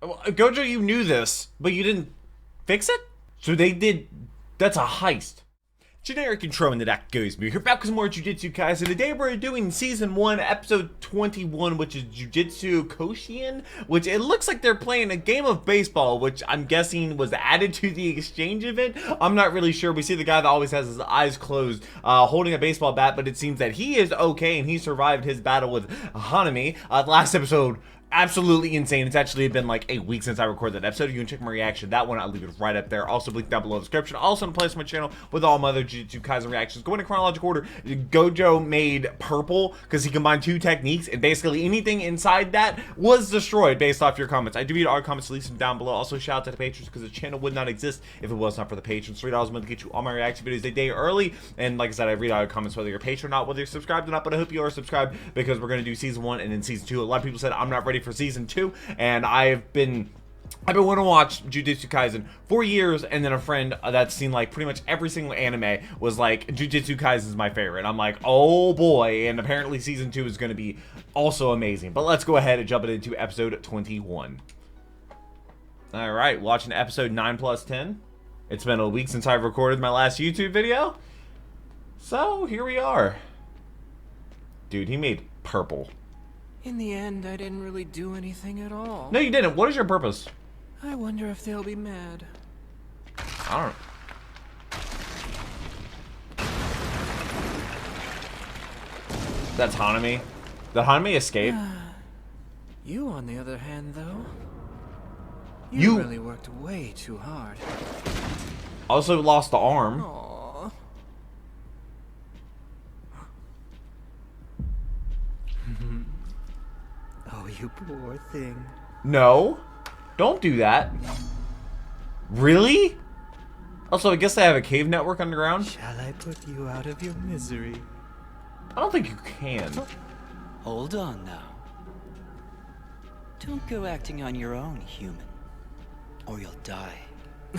Gojo, you knew this, but you didn't fix it? So they did... That's a heist. Generic intro into that goes me. Here back with some more Jujutsu Kaisen. Today we're doing Season 1, Episode 21, which is Jujutsu Koshien, which it looks like they're playing a game of baseball, which I'm guessing was added to the exchange event. I'm not really sure. We see the guy that always has his eyes closed, holding a baseball bat, but it seems that he is okay and he survived his battle with Hanami. The last episode, absolutely insane. It's actually been like a week since I recorded that episode. You can check my reaction to that one. I'll leave it right up there. Also, link down below in the description. Also, in place of my channel with all my other Jujutsu Kaisen reactions. Going in chronological order, Gojo made purple because he combined two techniques, and basically anything inside that was destroyed based off your comments. I do read all your comments, leave them down below. Also, shout out to the patrons because the channel would not exist if it was not for the patrons. $3 a month to get you all my reaction videos a day early. And like I said, I read all your comments, whether you're a patron or not, whether you're subscribed or not. But I hope you are subscribed because we're going to do Season 1 and then Season 2. A lot of people said I'm not ready for Season 2. And I've been wanting to watch Jujutsu Kaisen for years, and then a friend that's seen like pretty much every single anime was like, Jujutsu Kaisen is my favorite. I'm like, oh boy, and apparently Season 2 is going to be also amazing. But let's go ahead and jump into Episode 21. Alright, watching Episode 9+10. It's been a week since I've recorded my last YouTube video. So, here we are. Dude, he made purple. In the end, I didn't really do anything at all. No, you didn't. What is your purpose? I wonder if they'll be mad. I don't... That's Hanami. Did Hanami escape? You, on the other hand, though, you really worked way too hard. Also lost the arm. Aww. Oh, you poor thing. No. Don't do that. Really? Also, I guess they have a cave network underground. Shall I put you out of your misery? I don't think you can. Hold on now. Don't go acting on your own, human. Or you'll die.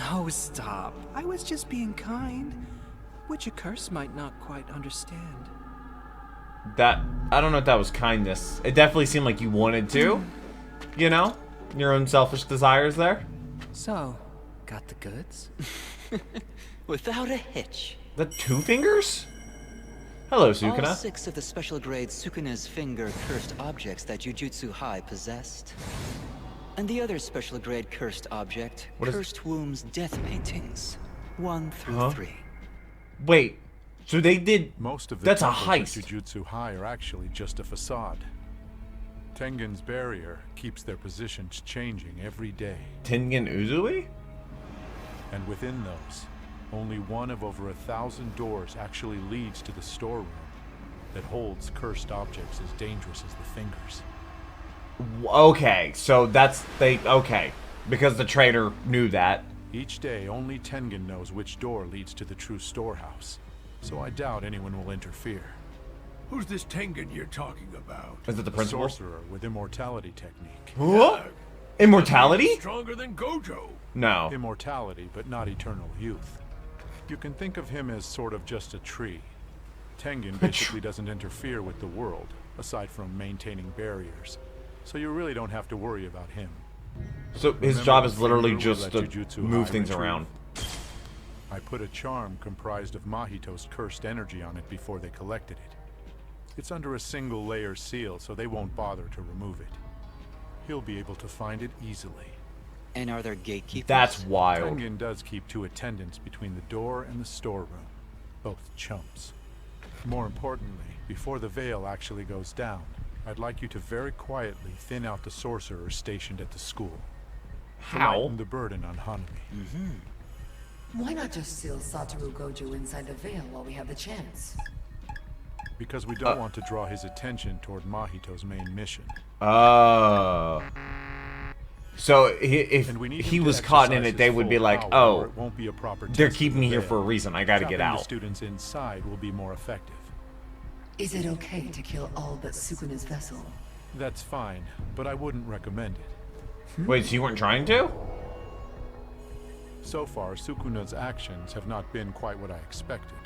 Oh, stop. I was just being kind. Which a curse might not quite understand. That, I don't know if that was kindness. It definitely seemed like you wanted to. You know? Your own selfish desires there. So, got the goods? Without a hitch. The two fingers? Hello, Sukuna. All 6 of the special grade Sukuna's finger cursed objects that Jujutsu High possessed. And the other special grade cursed object, Cursed Womb's death paintings. 1 through 3. Wait. So they did... Most of the that's a temples heist. at Jujutsu High are actually just a facade. Tengen's barrier keeps their positions changing every day. Tengen Uzui? And within those, only one of over 1,000 doors actually leads to the storeroom that holds cursed objects as dangerous as the fingers. Okay, so that's... okay. Because the traitor knew that. Each day, only Tengen knows which door leads to the true storehouse. So I doubt anyone will interfere. Who's this Tengen you're talking about? Is it the A principal? sorcerer with immortality technique. What? Immortality? Stronger than Gojo. No. Immortality, but not eternal youth. You can think of him as sort of just a tree. Tengen basically doesn't interfere with the world, aside from maintaining barriers. So you really don't have to worry about him. So his job is literally just to move things around. I put a charm comprised of Mahito's cursed energy on it before they collected it. It's under a single layer seal, so they won't bother to remove it. He'll be able to find it easily. And are there gatekeepers? That's wild. Tengen does keep 2 attendants between the door and the storeroom. Both chumps. More importantly, before the veil actually goes down, I'd like you to very quietly thin out the sorcerers stationed at the school. How? Lighten the burden on Hanami. Why not just seal Satoru Gojo inside the veil while we have the chance? Because we don't want to draw his attention toward Mahito's main mission. Oh. So if And we need he him to was caught in exercise it, they his would be full like, power, oh, or it won't be a proper they're test of keeping the me here veil. for a reason. I gotta get Trapping out. the students inside will be more effective. Is it okay to kill all but Sukuna's vessel? That's fine, but I wouldn't recommend it. Wait, so you weren't trying to? So far, Sukuna's actions have not been quite what I expected.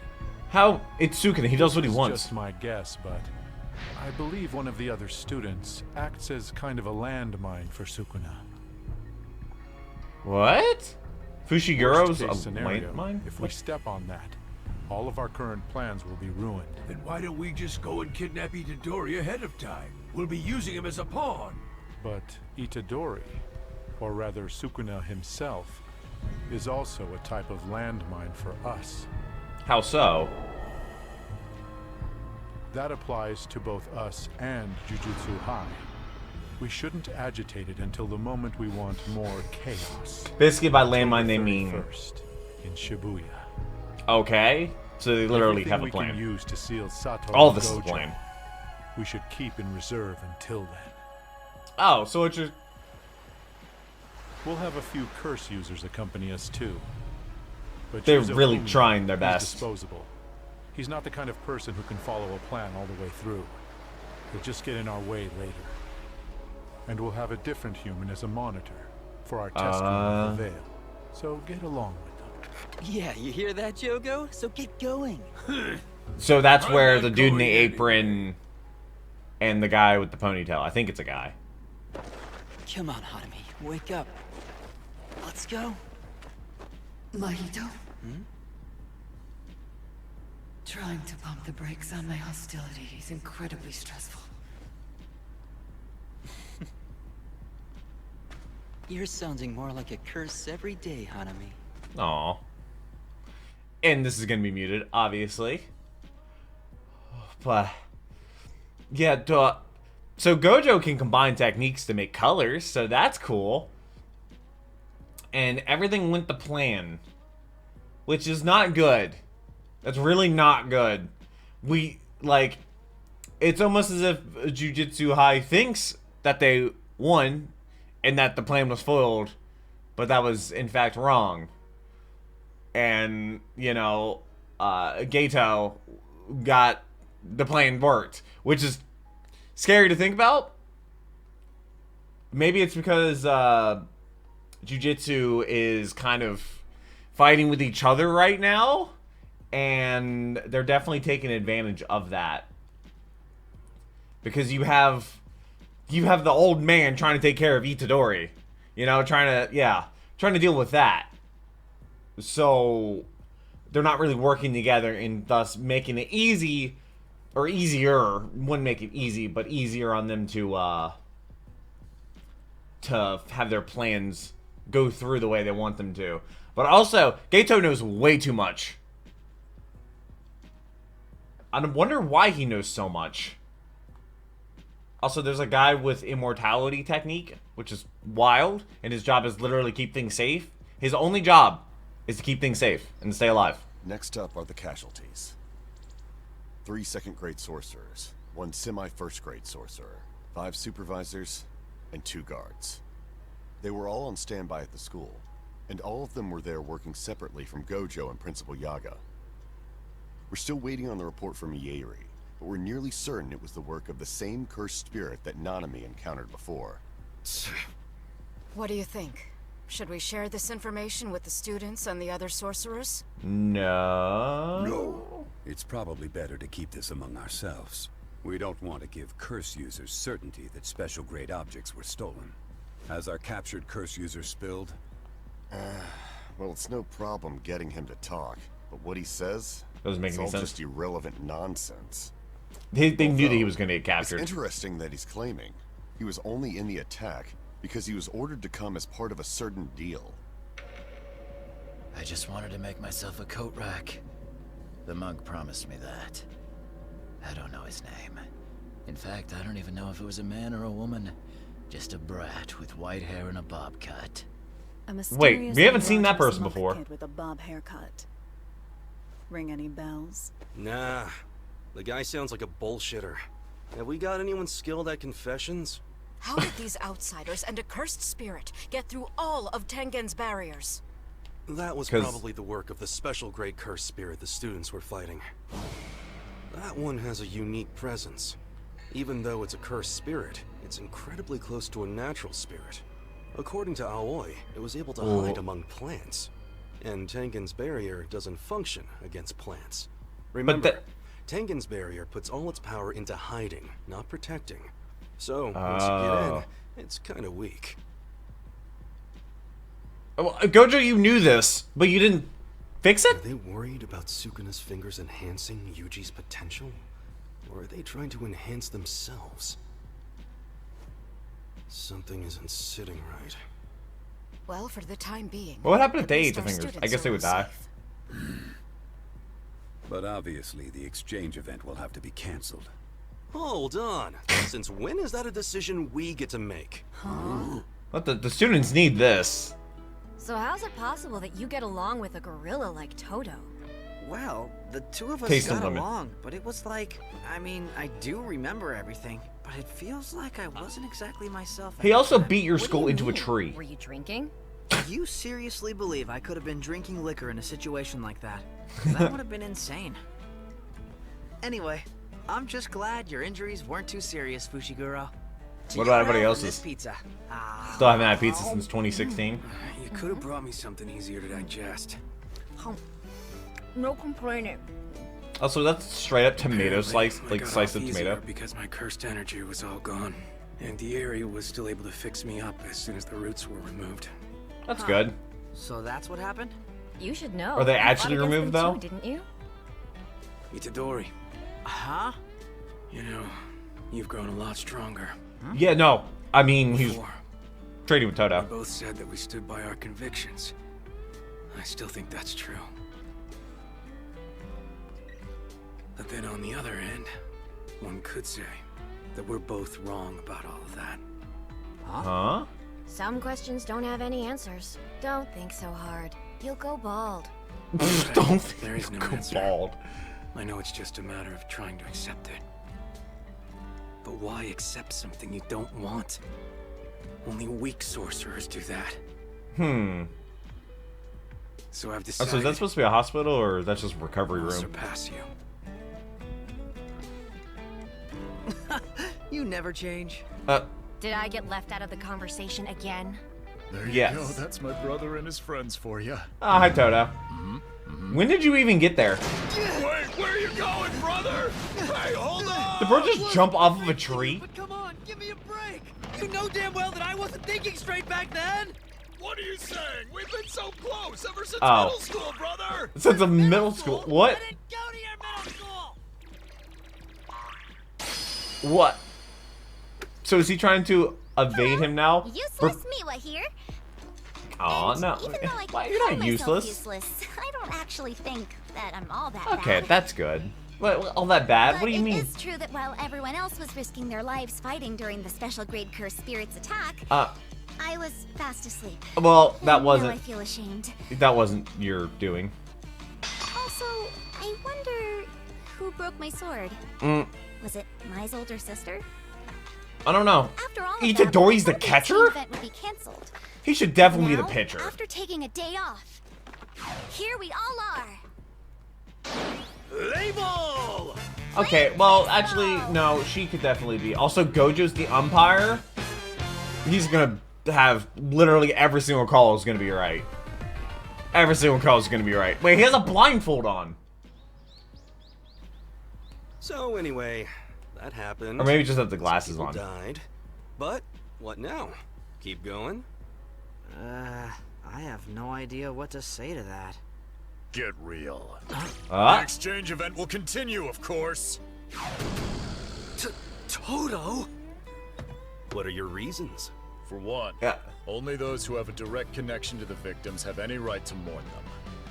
How? It's Sukuna. He does what he This is wants. just my guess, but I believe one of the other students acts as kind of a landmine for Sukuna. What? Fushiguro's Worst-case a scenario, mine? if we step on that, all of our current plans will be ruined. Then why don't we just go and kidnap Itadori ahead of time? We'll be using him as a pawn. But Itadori, or rather Sukuna himself, is also a type of landmine for us. How so? That applies to both us and Jujutsu High. We shouldn't agitate it until the moment we want more chaos. Basically, by landmine, they mean... First, in Shibuya. Okay. So they literally Everything have a we plan. can use to seal Satoru All this is a Gojo, plan. we should keep in reserve until then. Oh, so it's just... We'll have a few curse users accompany us too. But They're Juzo really Fumi trying their is best. disposable. He's not the kind of person who can follow a plan all the way through. He'll just get in our way later. And we'll have a different human as a monitor for our test run of the Veil. So get along with them. Yeah, you hear that, Jogo? So get going. So that's I'm where not the dude in the going apron and the guy with the ponytail. I think it's a guy. Come on, Hanami, wake up. Let's go. Mahito? Trying to pump the brakes on my hostility is incredibly stressful. You're sounding more like a curse every day, Hanami. Aw. And this is gonna be muted, obviously. But yeah, duh. So Gojo can combine techniques to make colors, so that's cool. And everything went to plan, which is not good. That's really not good. It's almost as if Jujutsu High thinks that they won and that the plan was foiled, but that was in fact wrong. And, Gato got the plan worked, which is scary to think about. Maybe it's because Jujutsu is kind of fighting with each other right now, and they're definitely taking advantage of that. Because you have the old man trying to take care of Itadori, trying to deal with that. So they're not really working together, and thus making it easy, or easier. Wouldn't make it easy, but easier on them to have their plans go through the way they want them to. But also, Gato knows way too much. I wonder why he knows so much. Also, there's a guy with immortality technique, which is wild, and his job is literally keep things safe. His only job is to keep things safe and stay alive. Next up are the casualties. 3 second-grade sorcerers, 1 semi-first-grade sorcerer, 5 supervisors, and 2 guards. They were all on standby at the school, and all of them were there working separately from Gojo and Principal Yaga. We're still waiting on the report from Ieri, but we're nearly certain it was the work of the same cursed spirit that Nanami encountered before. What do you think? Should we share this information with the students and the other sorcerers? No. No. It's probably better to keep this among ourselves. We don't want to give curse users certainty that special grade objects were stolen. Has our captured curse user spilled? Well, it's no problem getting him to talk, but what he says, Doesn't make it's any all sense. just irrelevant nonsense. They knew that he Although, was going to get captured. It's interesting that he's claiming he was only in the attack because he was ordered to come as part of a certain deal. I just wanted to make myself a coat rack. The monk promised me that. I don't know his name. In fact, I don't even know if it was a man or a woman. Just a brat with white hair and a bob cut. Wait, we haven't seen that person before. Kid with a bob haircut. Ring any bells? Nah. The guy sounds like a bullshitter. Have we got anyone skilled at confessions? How did these outsiders and a cursed spirit get through all of Tengen's barriers? That was probably the work of the special grade curse spirit the students were fighting. That one has a unique presence. Even though it's a cursed spirit, it's incredibly close to a natural spirit. According to Aoi, it was able to hide among plants. And Tengen's barrier doesn't function against plants. Remember, Tengen's barrier puts all its power into hiding, not protecting. So, once you get in, it's kind of weak. Gojo, you knew this, but you didn't fix it? Are they worried about Sukuna's fingers enhancing Yuji's potential? Or are they trying to enhance themselves? Something isn't sitting right. Well, for the time being. What happened if they ate at the least our fingers? I guess students they are would die. safe. But obviously, the exchange event will have to be cancelled. Hold on. Since when is that a decision we get to make? But the students need this. So how's it possible that you get along with a gorilla like Toto? Well, the two of us Taste got limit. along, but it was like, I mean, I do remember everything, but it feels like I wasn't exactly myself. He at also the time. beat your What do skull you into a mean? tree. Were you drinking? You seriously believe I could have been drinking liquor in a situation like that? That would have been insane. Anyway, I'm just glad your injuries weren't too serious, Fushiguro. What about everybody else's else's? pizza? Still haven't had pizza since 2016. You could have brought me something easier to digest. No complaining. Also, that's straight up tomato slice, I like got slice off of easier tomato. because my cursed energy was all gone, and the area was still able to fix me up as soon as the roots were removed. That's good. So that's what happened? You should know. Are they You fought actually against removed, them though? too, didn't you? Itadori, Huh? you know, you've grown a lot stronger. Yeah, no. I mean, he's Before, trading with we Toto. both said that we stood by our convictions. I still think that's true. But then on the other end, one could say that we're both wrong about all of that. Huh? Some questions don't have any answers. Don't think so hard. You'll go bald. Don't There is no go answer. bald. I know it's just a matter of trying to accept it. But why accept something you don't want? Only weak sorcerers do that. So I've Oh, decided so is that supposed to be a hospital, or that's just a recovery I'll room? surpass you. You never change. Did I get left out of the conversation again? There you Yes. go. That's my brother and his friends for you. Oh, hi, Toto. When did you even get there? Wait, where are you going, brother? Hey, hold on! Did bro just jump off of a tree? But come on, give me a break! You know damn well that I wasn't thinking straight back then! What are you saying? We've been so close ever since Oh. middle school, brother! Since the middle school. What? I didn't go to your middle school! What? So is he trying to evade him now? Useless Miwa here. Aw, no. Even though I Why, can you're call not myself useless. I don't actually think that I'm all that Okay, bad. that's good. What, all that bad? But What do you mean? It is true that while everyone else was risking their lives fighting during the special grade cursed spirits attack, I was fast asleep. Well, that And wasn't. now I feel ashamed. That wasn't your doing. Also, I wonder who broke my sword. Was it Mai's older sister? I don't know. After all, Itadori's the the catcher? event would be canceled. He should definitely be the Now, pitcher. After taking a day off, here we all are. Label! Okay, well, actually, no, she could definitely be. Also, Gojo's the umpire. He's gonna have literally every single call is gonna be right. Every single call is gonna be right. Wait, he has a blindfold on. So anyway, that happened. Or maybe just have the glasses People on. died. But what now? Keep going? I have no idea what to say to that. Get real. Ah. The exchange event will continue, of course. Toto? What are your reasons? For one, only those who have a direct connection to the victims have any right to mourn them.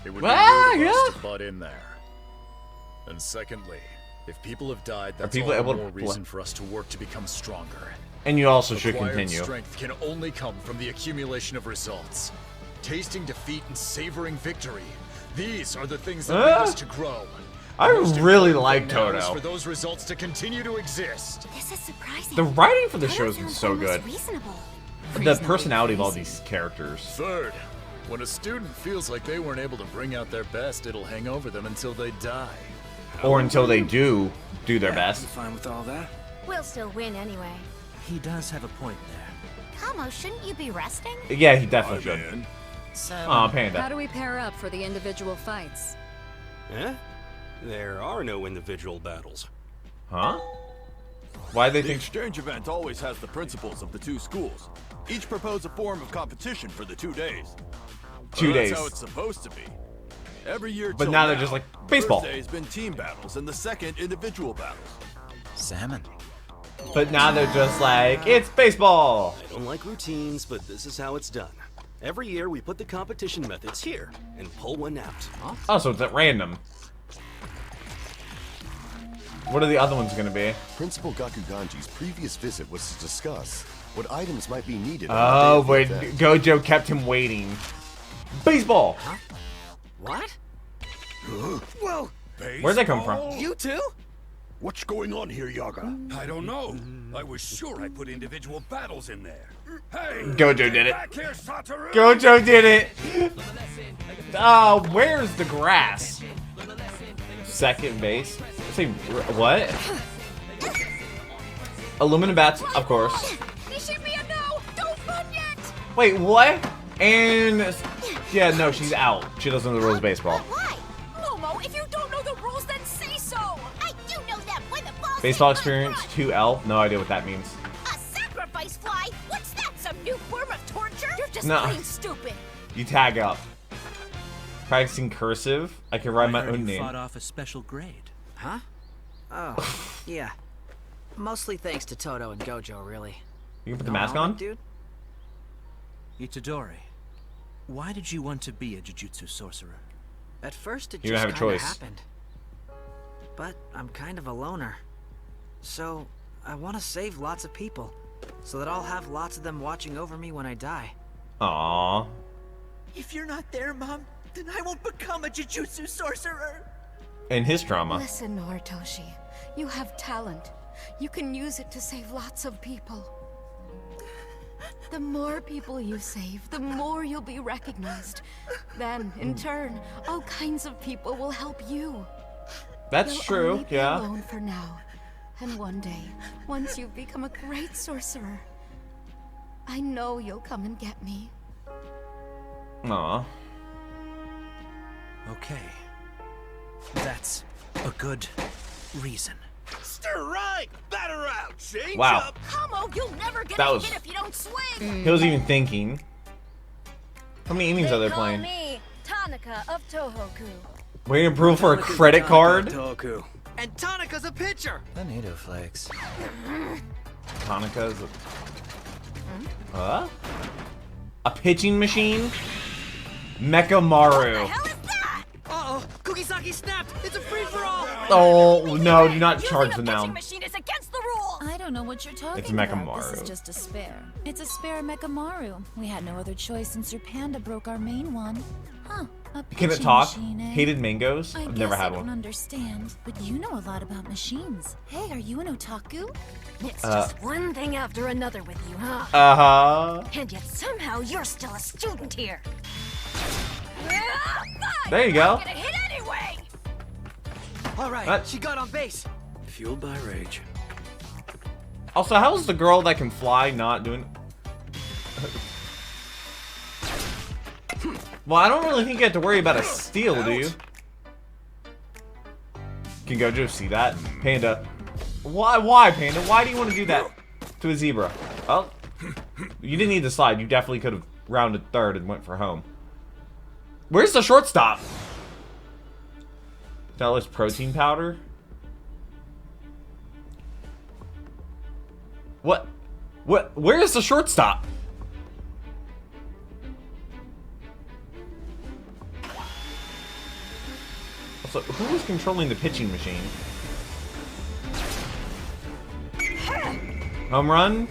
It would be rude of us to butt in there. And secondly, if people have died, that's people all the able to more reason for us to work to become stronger. And you also should Acquired continue. Strength can only come from the accumulation of results. Tasting defeat and savoring victory. These are the things that lead us to grow. I Most really important like thing now is Toto. for those results to continue to exist. This is surprising. The writing for the Toto show has been sounds so almost good. Reasonable. The personality of all these characters. Third, when a student feels like they weren't able to bring out their best, it'll hang over them until they die. Or until they do their best. Fine with all that? We'll still win anyway. He does have a point there. Kamo, shouldn't you be resting? Yeah, he definitely should. So, Aw, Panda. How do we pair up for the individual fights? Eh? There are no individual battles. Huh? Why they The think... exchange event always has the principals of the two schools. Each propose a form of competition for the 2 days. 2 days. That's how it's supposed to be. Every year But till now they're just like, baseball. First day has been team battles, and the second individual battles. Salmon. But now they're just like, it's baseball. I don't like routines, but this is how it's done. Every year we put the competition methods here and pull one out. Oh, so it's at random. What are the other ones gonna be? Principal Gakuganji's previous visit was to discuss what items might be needed. Oh, but Gojo kept him waiting. Baseball. Huh? What? Whoa! Where'd that come from? You too? What's going on here, Yaga? I don't know. I was sure I put individual battles in there. Hey! Gojo did it. Back here, Satoru! Gojo did it. Where's the grass? Second base. Say what? Aluminum bats, of course. Don't run yet! Wait, what? And yeah, no, she's out. She doesn't know the rules of baseball. Why? Momo, if you don't know the rules, then say so! I do know that when the ball's Baseball experience 2L. No idea what that means. a sacrifice fly? What's that? Some new form of torture? You're just No. plain stupid. You tag up. Practicing cursive. I can write my own You name. fought off a special grade. Huh? Oh, yeah. Mostly thanks to Toto and Gojo, really. You can put the mask on? Dude? Itadori, why did you want to be a Jujutsu sorcerer? At first it You don't just have a kinda choice. happened. But I'm kind of a loner. So, I want to save lots of people. So that I'll have lots of them watching over me when I die. Aww. If you're not there, Mom, then I won't become a Jujutsu sorcerer! And his trauma. Listen, Noritoshi. You have talent. You can use it to save lots of people. The more people you save, the more you'll be recognized. Then, in turn, all kinds of people will help you. That's You'll true, only be yeah. alone for now. And one day, once you've become a great sorcerer, I know you'll come and get me. Aw. Okay. That's a good reason. Stir right, batter out, change Wow. up. Como, you'll never get That a was- hit if you don't swing! He was even thinking. How many innings are they Call playing? me Tanaka of Tohoku. Waiting approval for a credit card? Toku. And Tanaka's a pitcher! Bonito flakes. Tanaka's a pitching machine? Mechamaru. Uh-oh! Kugisaki snapped! It's a free-for-all! Oh, no, do not charge the Pitching noun. machine is against the rules! I don't know what you're talking It's about. Mechamaru. This is just a spare. It's a spare Mechamaru. We had no other choice since your panda broke our main one. Huh. A Can it pitching talk? machine, eh? Hated mangoes? I I've guess never had I don't one. understand, but you know a lot about machines. Hey, are you an otaku? It's just one thing after another with you, huh? Uh-huh. And yet somehow you're still a student here. There you go. Get a hit anyway! Alright, What? she got on base. Fueled by rage. Also, how's the girl that can fly not doing... Well, I don't really think you have to worry about a steal, do you? Can Gojo see that? Panda. Why, Panda? Why do you want to do that to a zebra? Oh. You didn't need to slide. You definitely could have rounded third and went for home. Where's the shortstop? That looks protein powder? What? Where is the shortstop? Also, who is controlling the pitching machine? Home run?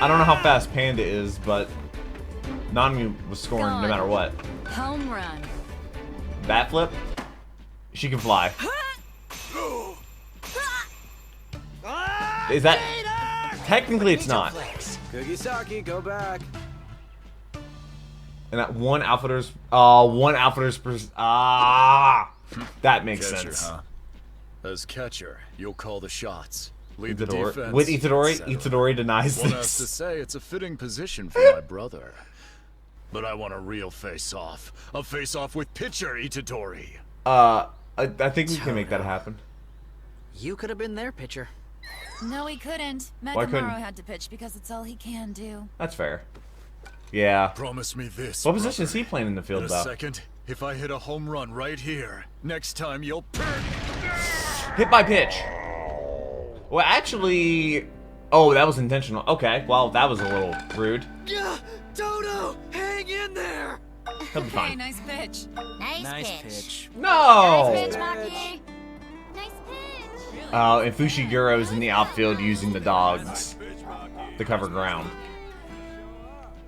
I don't know how fast Panda is, but Nanami was scoring no matter what. Home run. Bat flip? She can fly. Is that... Technically it's not. Kugisaki, go back. And that one outfielder's that makes Catcher, sense. huh? As catcher, you'll call the shots. Lead the Itadori. defense. With Itadori, etc. Itadori denies One has to this. say it's a fitting position for my brother. But I want a real face-off. A face-off with pitcher Itadori. I think we can make that happen. You could have been their pitcher. No, he couldn't. Why couldn't? Mechamaru had to pitch because it's all he can do. That's fair. Yeah. Promise me this. What position is he playing in the field, in a though? second, if I hit a home run right here, next time you'll hit by pitch. Well, actually, oh, that was intentional. Okay, well, that was a little rude. Yeah, Dodo, hang in there. He'll be fine. Hey, nice pitch. Nice pitch. No. Nice pitch, Maki. Nice pitch. And Fushiguro's in the outfield using the dogs to cover ground.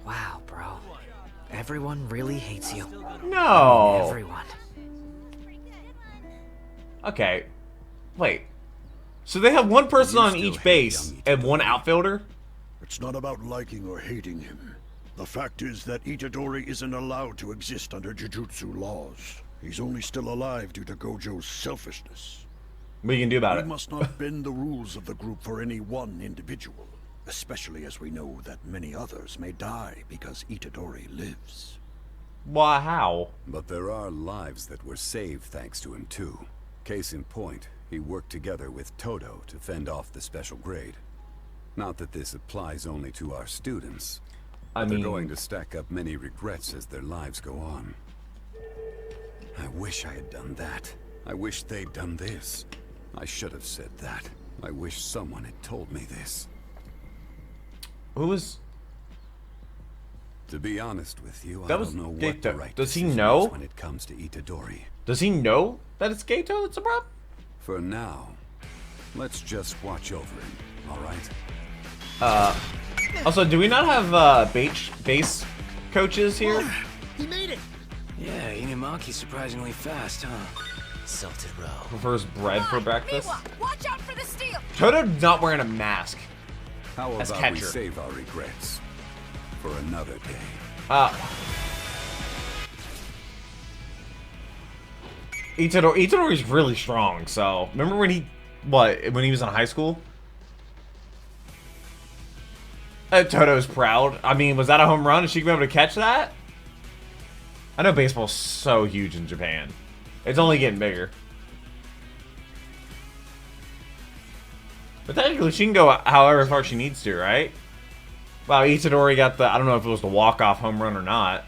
Wow, bro. Everyone really hates you. No. Everyone. Okay. Wait. So they have one person on each base and one outfielder? It's not about liking or hating him. The fact is that Itadori isn't allowed to exist under Jujutsu laws. He's only still alive due to Gojo's selfishness. What are you gonna do about it? We must not bend the rules of the group for any one individual, especially as we know that many others may die because Itadori lives. Why, how? But there are lives that were saved thanks to him too. Case in point, he worked together with Todo to fend off the special grade. Not that this applies only to our students. But they're going to stack up many regrets as their lives go on. I wish I had done that. I wish they'd done this. I should have said that. I wish someone had told me this. Who was... To be honest with you, that I was don't know Gato. what the right Does he decision know? is when it comes to Itadori. Does he know that it's Gato that's a problem? For now, let's just watch over him, alright? Also, do we not have base coaches here? He made it! Yeah, Inamaki's surprisingly fast, huh? Salted roe. Prefers bread for breakfast? Watch out for the steal! Toto's not wearing a mask. How as about we catcher. save our regrets for another day? Itadori's really strong, so... Remember when he... when he was in high school? Toto's proud. I mean, was that a home run? Is she gonna be able to catch that? I know baseball's so huge in Japan. It's only getting bigger. But technically, she can go however far she needs to, right? Wow, Itadori got the... I don't know if it was the walk-off home run or not.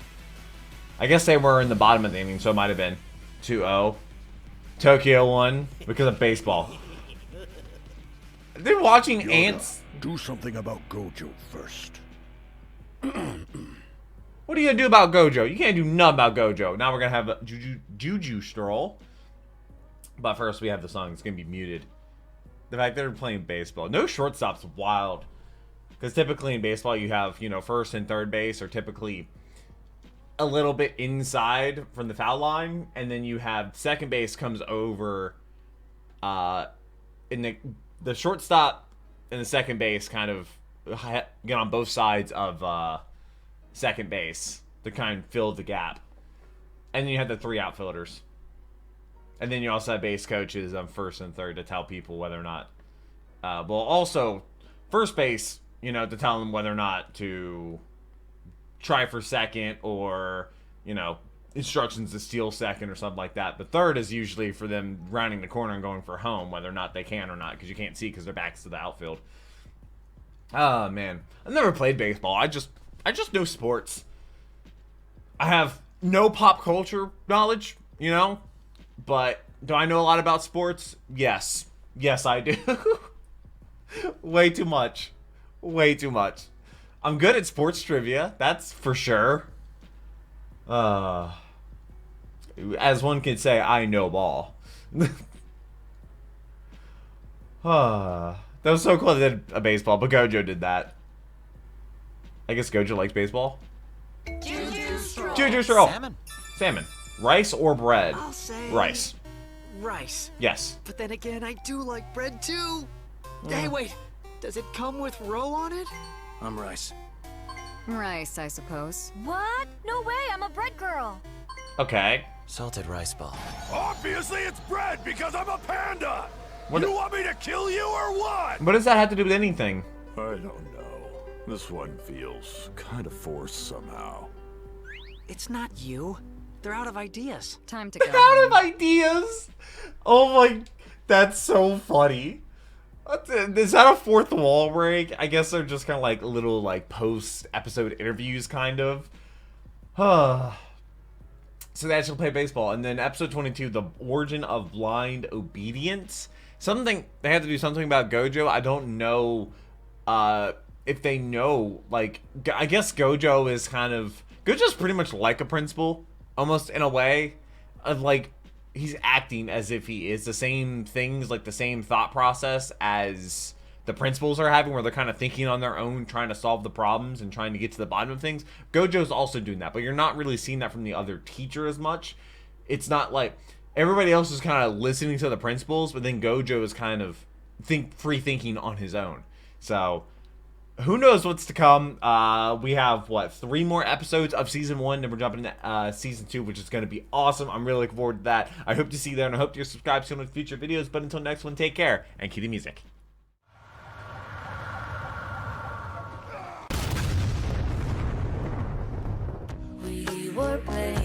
I guess they were in the bottom of the inning, so it might have been 2-0. Tokyo won because of baseball. They're watching Yoda, ants... Do something about Gojo first. What are you gonna do about Gojo? You can't do nothing about Gojo. Now we're gonna have a Juju stroll. But first we have the song. It's gonna be muted. The fact that they're playing baseball. No shortstop's wild. Because typically in baseball you have, you know, first and third base are typically a little bit inside from the foul line. And then you have second base comes over in the shortstop and the second base kind of get on both sides of second base to kind of fill the gap. And then you have the three outfielders. And then you also have base coaches on first and third to tell people whether or not... well, also, first base, you know, to tell them whether or not to try for second or, you know, instructions to steal second or something like that. The third is usually for them rounding the corner and going for home, whether or not they can or not, because you can't see because their back's to the outfield. Oh, man. I've never played baseball. I just know sports. I have no pop culture knowledge, you know? But do I know a lot about sports? Yes. Yes, I do. Way too much. Way too much. I'm good at sports trivia. That's for sure. As one can say, I know ball. That was so cool they did a baseball, but Gojo did that. I guess Gojo likes baseball. Juju stroll. Salmon. Rice or bread? I'll say... Rice. Rice. Yes. But then again, I do like bread too. Hey, wait. Does it come with roe on it? I'm rice. Rice, I suppose. What? No way, I'm a bread girl. Okay. Salted rice ball. Obviously it's bread because I'm a panda! What you want me to kill you or what? What does that have to do with anything? I don't know. This one feels kind of forced somehow. It's not you. They're out of ideas. Time to go. Out of ideas? Oh my... That's so funny. Is that a fourth wall break? I guess they're just kind of like little like post-episode interviews, kind of. So they actually play baseball. And then episode 22, the origin of blind obedience. Something, they had to do something about Gojo. I don't know if they know, like, I guess Gojo is kind of, Gojo's pretty much like a principal, almost in a way. Of like, he's acting as if he is the same things, like the same thought process as the principals are having, where they're kind of thinking on their own, trying to solve the problems and trying to get to the bottom of things. Gojo's also doing that, but you're not really seeing that from the other teacher as much. It's not like everybody else is kind of listening to the principals, but then Gojo is kind of free thinking on his own. So who knows what's to come. We have, what, 3 more episodes of Season 1, then we're jumping into Season 2, which is going to be awesome. I'm really looking forward to that. I hope to see you there, and I hope you're subscribed to future videos. But until next one, take care, and cue the music. We were playing